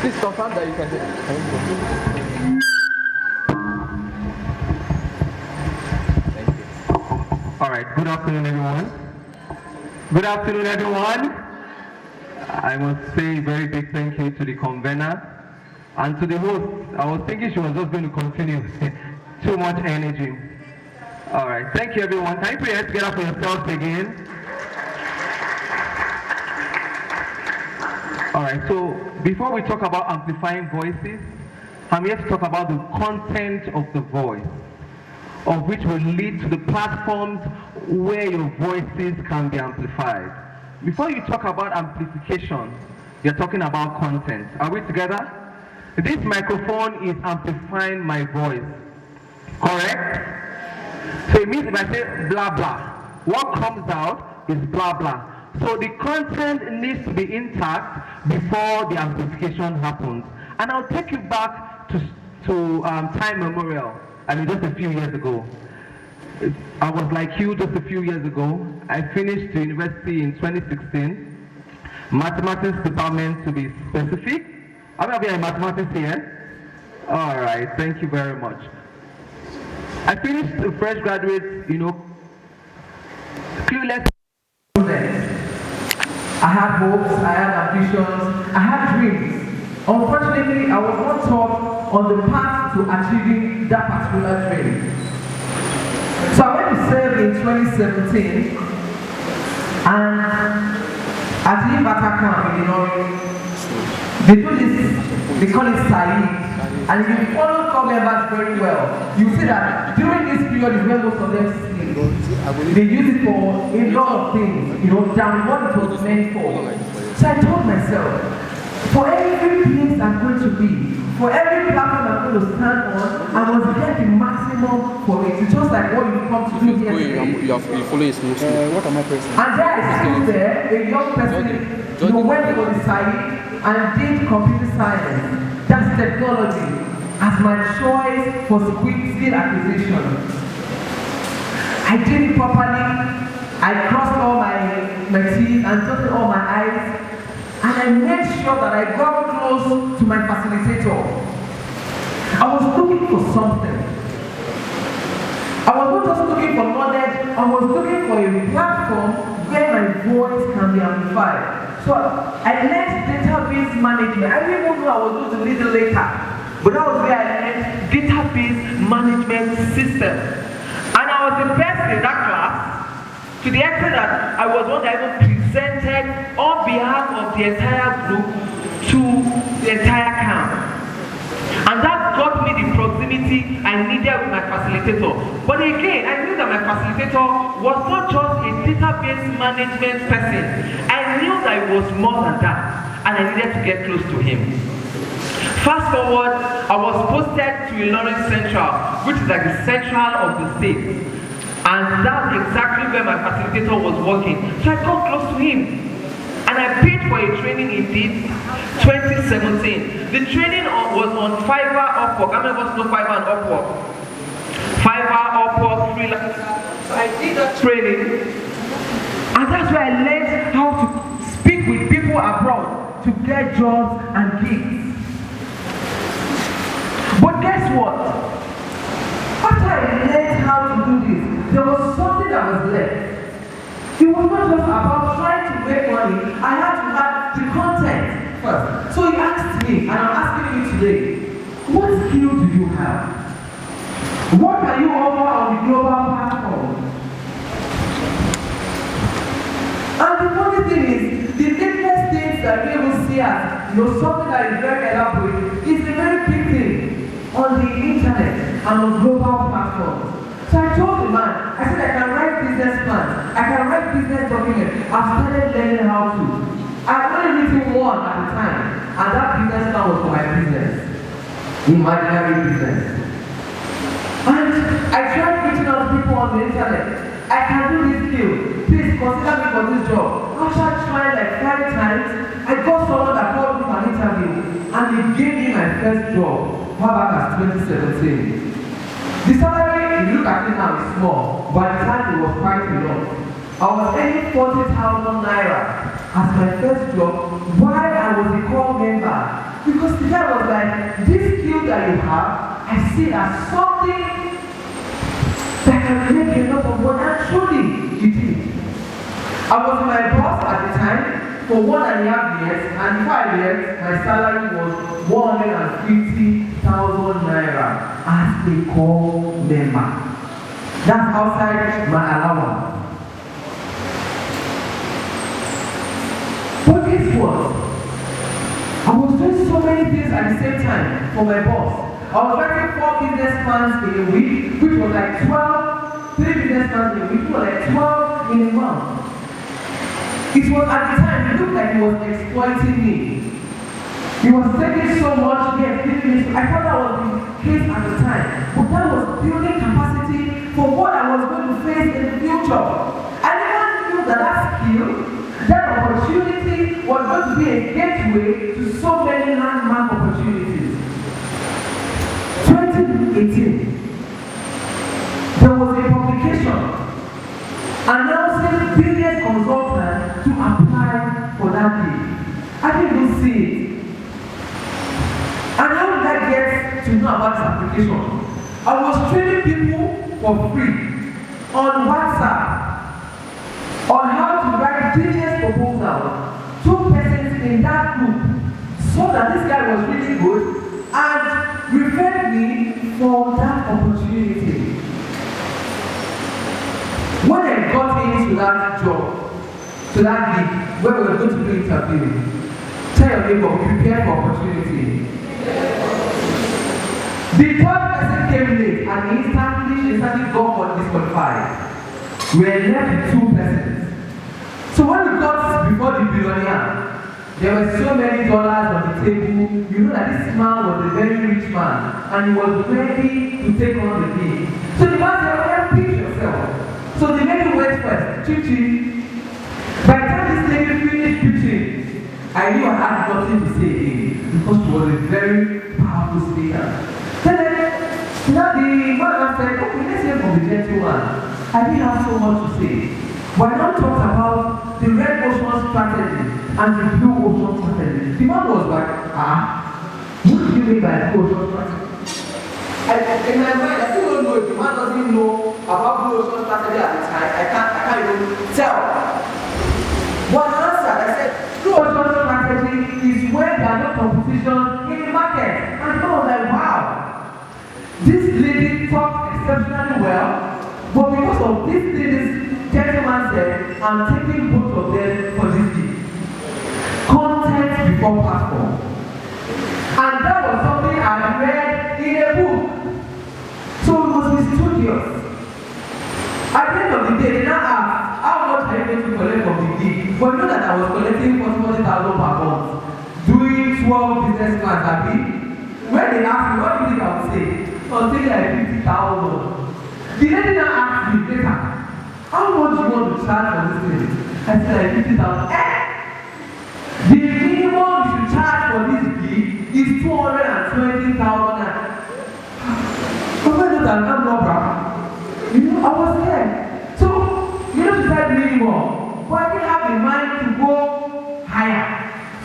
Please confirm that you can hear. Thank you. All right, good afternoon, everyone. Good afternoon, everyone. I must say a very big thank you to the convener and to the host. I was thinking she was just going to continue. Too much energy. All right, thank you, everyone. Can you put your hands together for yourselves again? All right, so before we talk about amplifying voices, I'm here to talk about the content of the voice, of which will lead to the platforms where your voices can be amplified. Before you talk about amplification, you're talking about content. Are we together? This microphone is amplifying my voice, correct? So it means if I say blah blah, what comes out is blah blah. So the content needs to be intact before the amplification happens. And I'll take you back to time memorial. I mean, just a few years ago. I was like you just a few years ago. I finished the university in 2016. Mathematics department to be specific. I'm going to be a mathematics here. All right, thank you very much. I finished a fresh graduate, clueless. I had hopes, I had ambitions, I had dreams. Unfortunately, I was not taught on the path to achieving that particular dream. So I went to serve in 2017, and at the Imbata camp in Illinois, they do this, they call it Saeed. And if you follow club members very well, you see that during this period is where most of them sleep. They use it for a lot of things, than what it was meant for. So I told myself, for every place I'm going to be, for every platform I'm going to stand on, I must get the maximum for it. It's just like what you come to do here today. You follow his movement. What am I pressing? And there I stood there, a young person who went for the side and did computer science. That's technology as my choice for skill acquisition. I did it properly. I crossed all my teeth and dotted all my I's. And I made sure that I got close to my facilitator. I was looking for something. I was not just looking for knowledge, I was looking for a platform where my voice can be amplified. So I learned database management. I didn't even know I was going to lead it later. But that was where I learned database management system. And I was the best in that class, to the extent that I was one that even presented on behalf of the entire group to the entire camp. And that got me the proximity I needed with my facilitator. But again, I knew that my facilitator was not just a database management person. I knew that it was more than that, and I needed to get close to him. Fast forward, I was posted to Illinois Central, which is like the central of the state. And that's exactly where my facilitator was working. So I got close to him. And I paid for a training in 2017. The training was on Fiverr, Upwork. How many of us know Fiverr and Upwork? Fiverr, Upwork, freelance. So I did that training. And that's where I learned how to speak with people abroad to get jobs and gigs. But guess what? After I learned how to do this, there was something that was left. It was not just about trying to make money. I had to have the content first. So he asked me, and I'm asking you today, what skill do you have? What can you offer on the global platform? And the funny thing is, the littlest things that we will see as something that is very elaborate is a very big thing on the internet and on global platforms. So I told the man, I said I can write business plans, I can write business documents. I've started learning how to. I've only written one at a time, and that business plan was for my business, imaginary business. And I tried reaching out to people on the internet. I can do this skill. Please consider me for this job. After trying like 5 times, I got someone that called me for an interview, and he gave me my first job, far back as 2017. The salary, if you look at it now, is small, but at the time it was quite a lot. I was earning 40,000 naira as my first job while I was a core member. Because the guy was like, this skill that you have, I see it as something that can make a lot of money. And truly, it did. I was my boss at the time for 1.5 years, and before I left, my salary was 150,000 naira as a core member. That's outside my allowance. But guess what? I was doing so many things at the same time for my boss. I was writing 4 business plans in a week, which was like 12, 3 business plans in a week, which was like 12 in a month. It was at the time, it looked like he was exploiting me. He was taking so much, yes, giving me. I thought that was the case at the time. But that was building capacity for what I was going to face in the future. I never knew that that skill, that opportunity was going to be a gateway to so many landmark opportunities. 2018, there was a publication announcing business consultant to apply for that gig. I didn't even see it. And how did I get to know about this application? I was training people for free on WhatsApp on how to write business proposal. 2 persons in that group saw that this guy was really good and referred me for that opportunity. When I got into that job, to that gig, where we were going to do interview, tell your neighbor, prepare for opportunity. The 3rd person came late and instantly got disqualified. We were left with 2 persons. So when we got before the billionaire, there were so many dollars on the table. You know that this man was a very rich man and he was ready to take on the gig. So the man said, well, pitch yourself. So they made me wait first. Chichi. By the time this lady finished pitching, I knew I had nothing to say again because she was a very powerful speaker. Then now the man said, okay, let's hear from the gentleman. I didn't have so much to say. But I now talked about the red ocean strategy and the blue ocean strategy. The man was like, what do you mean by blue ocean strategy? In my mind, I still don't know if the man doesn't know about blue ocean strategy at the time. I can't even tell. But I answered, I said, blue ocean strategy is where there are no competition in the market. And I was like, wow, this lady talked exceptionally well, but because of this gentleman said, I'm taking both of them for this gig. Content before platform. And that was something I read in a book. So we must be studious. At the end of the day, they now asked, how much are you going to collect from the gig? But you know that I was collecting 40,000 per month, doing 12 business plans, Abi. When they asked me, what do you think I would say? I was saying like 50,000. The lady now asked me later, how much do you want to charge for this thing? I said like 50,000. The minimum you should charge for this gig is 220,000. But when you can come up, you know, I was there. So, you know, she said minimum. But I didn't have the mind to go higher.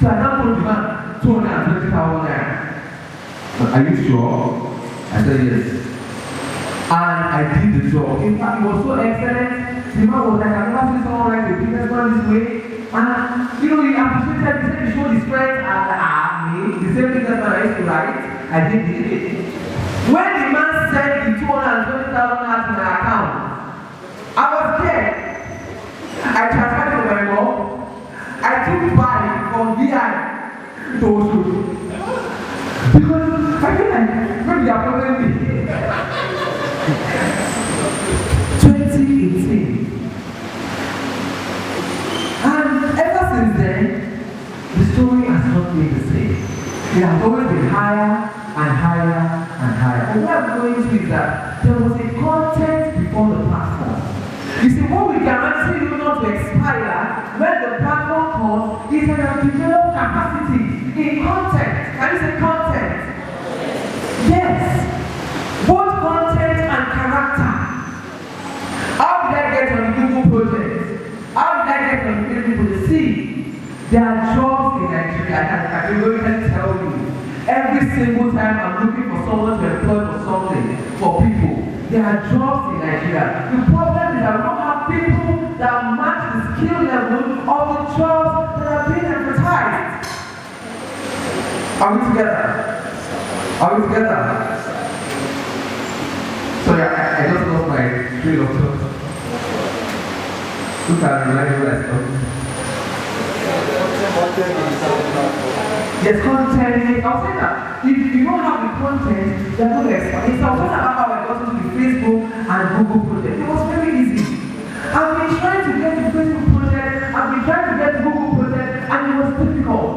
So I now told the man 220,000 naira. Are you sure? I said yes. And I did the job. In fact, it was so excellent. The man was like, I've never seen someone write a business plan this way. And you know, he appreciated, he said he showed his friends and me, the same business plan I used to write. I did it. When the man sent the 220,000 to my account, I was scared. I transferred to my mom. I took bike from VI to Osho. Because I feel like maybe they are following me. 2018. And ever since then, the story has not been the same. It has always been higher and higher and higher. And what I'm going to is that there was a content before the platform. You see, what we guarantee you not to expire when the platform comes is that you develop capacity in content. Can you say content? Yes. Both content and character. How did I get on the Google project? How did I get on the Facebook? See, there are jobs in Nigeria, I can really tell you, every single time I'm looking for someone to employ for something, for people, there are jobs in Nigeria. The problem is that we don't have people that match the skill level of the jobs that are being advertised. Are we together? Are we together? Sorry, I just lost my train of thought. Look at me, like what I stopped. Yes, content. I'll say that if you don't have the content, they're going to expand. It's also about how I got into the Facebook and Google project. It was very easy. I've been trying to get the Facebook project, I've been trying to get the Google project, and it was difficult.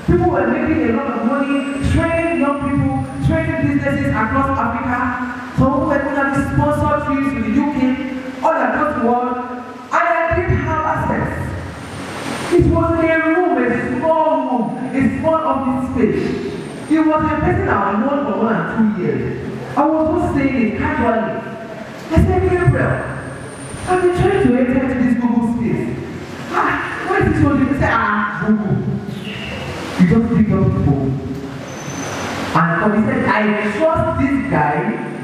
People were making a lot of money, training young people, training businesses across Africa. Some were going to have sponsored trips to the UK, all across the world, and I didn't have access. It was a room, a small office space. It was a person I had known for 1 and 2 years. I was just saying it casually. I said, Gabriel, I've been trying to enter into this Google space. What is this one? You say, Google. You just pick up the phone. And he said, I trust this guy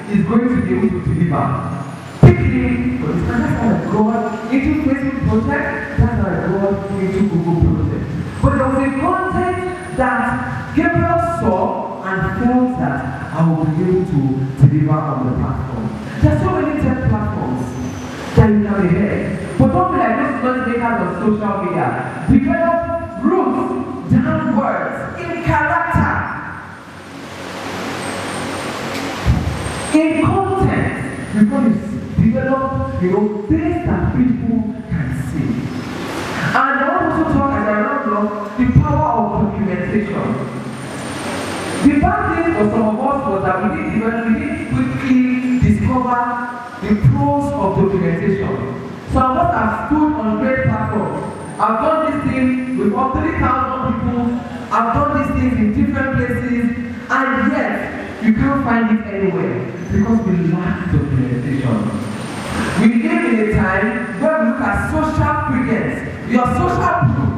is going to be able to deliver. Pick him, but that's how I got into Facebook project, that's how I got into Google project. But there was a content that Gabriel saw and felt that I will be able to deliver on the platform. There are so many tech platforms that you can be here. But don't be like those non-makers on social media. Develop roots downwards in character, in content, before you develop, things that people can see. And I want to talk, as I round up, the power of documentation. The bad thing for some of us was that we didn't quickly discover the pros of documentation. Some of us have stood on great platforms. I've done this thing with about 3,000 people. I've done these things in different places, and yet you can't find it anywhere because we lack documentation. We live in a time where we look at social credence, your social proof.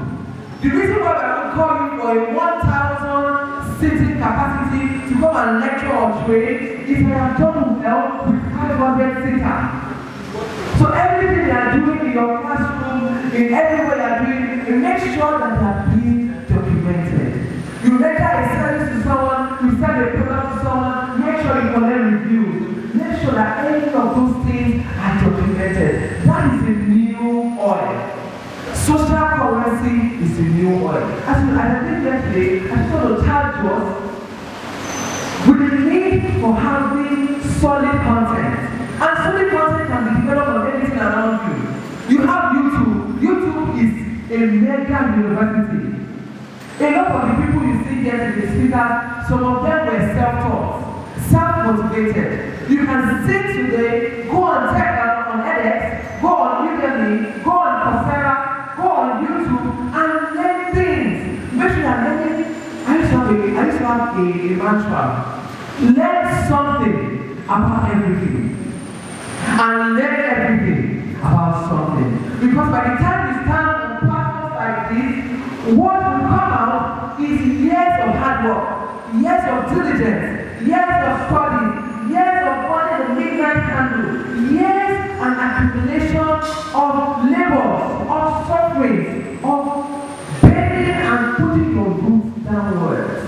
The reason why we don't call you for a 1,000 seating capacity to come and lecture or train is that I have done well with 500 sitters. So everything you are doing in your classroom, in everywhere you are doing, you make sure that they are being documented. You render a service to someone, you sell a product to someone, make sure you collect reviews. Make sure that any of those things are documented. That is a new oil. Social currency is a new oil. As I did yesterday, I just want to charge us with the need for having solid content. And solid content can be developed on anything around you. You have YouTube. YouTube is a mega university. A lot of the people you see here in the speakers, some of them were self-taught, self-motivated. You can sit today, go on TEDx, go on Udemy, go on Coursera, go on YouTube, and learn things. Make sure you're learning. I used to have a mantra. Learn something about everything. And learn everything about something. Because by the time you stand on platforms like this, what will come out is years of hard work, years of diligence, years of study, years of burning the midnight candle, years and accumulation of labors, of suffering, of bending and putting your roots downwards.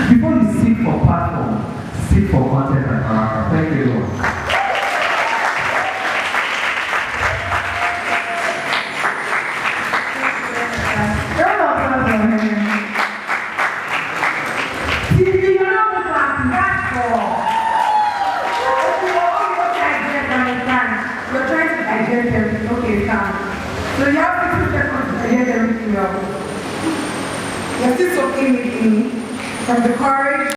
Before you seek for platform, seek for content and character. Thank you, Lord. So you have 60 seconds to get everything else. You're still talking with me from the courage.